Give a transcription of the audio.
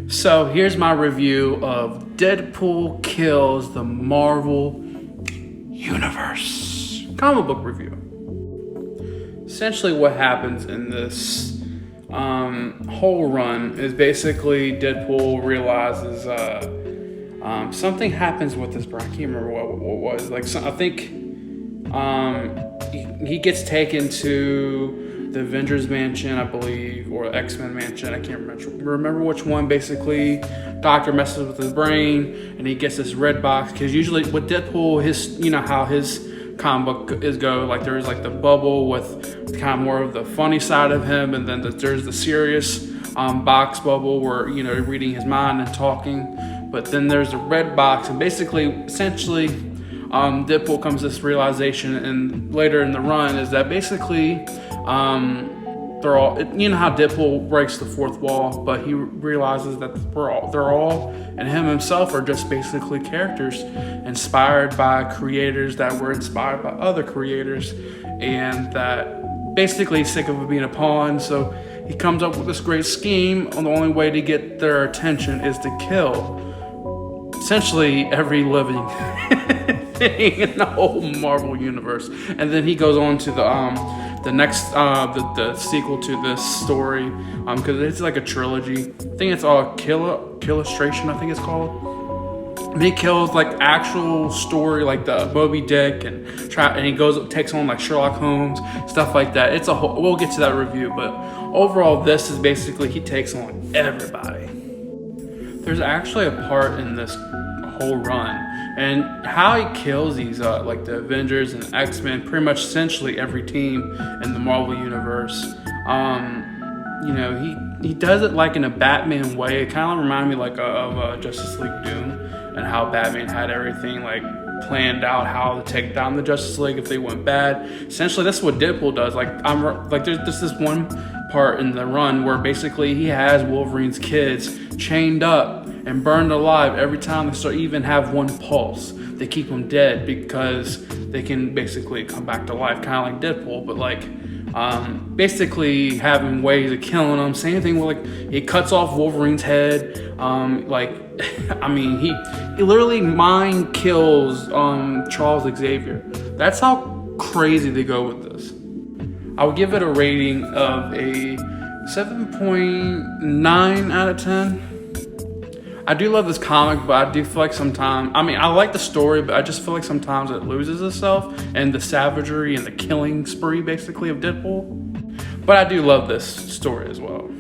So here's my review of Deadpool Kills the Marvel Universe. Comic book review. Essentially what happens in this whole run is basically Deadpool realizes something happens with his brain. I can't remember what it was. I think he gets taken to the Avengers Mansion, I believe, or X-Men Mansion. I can't remember which one. Basically, Doctor messes with his brain, and he gets this red box. Because usually with Deadpool, how his comic book go. Like there's like the bubble with kind of more of the funny side of him, and then there's the serious box bubble where reading his mind and talking. But then there's the red box, and essentially, Deadpool comes to this realization, and later in the run is that basically. They're all, how Deadpool breaks the fourth wall, but he realizes that they're all, and him himself are just basically characters inspired by creators that were inspired by other creators, and that basically he's sick of being a pawn. So he comes up with this great scheme, and the only way to get their attention is to kill essentially every living thing in the whole Marvel universe. And then he goes on to the next the sequel to this story, because it's like a trilogy. I think it's all Killustration, I think it's called. And he kills like actual story, like the Moby Dick, and he takes on like Sherlock Holmes, stuff like that. It's a whole, we'll get to that review, but overall this is basically he takes on everybody. There's actually a part in this whole run and how he kills these like the Avengers and X-Men, pretty much essentially every team in the Marvel universe. He does it like in a Batman way. It kind of reminded me like of Justice League Doom, and how Batman had everything like planned out how to take down the Justice League if they went bad. Essentially that's what Deadpool does. There's this one part in the run where basically he has Wolverine's kids chained up and burned alive every time they start even have one pulse. They keep them dead because they can basically come back to life, kind of like Deadpool, but basically having ways of killing them. Same thing with he cuts off Wolverine's head. He literally mind kills Charles Xavier. That's how crazy they go with this. I would give it a rating of a 7.9 out of 10. I do love this comic, but I do feel like sometimes, I like the story, but I just feel like sometimes it loses itself and the savagery and the killing spree basically of Deadpool. But I do love this story as well.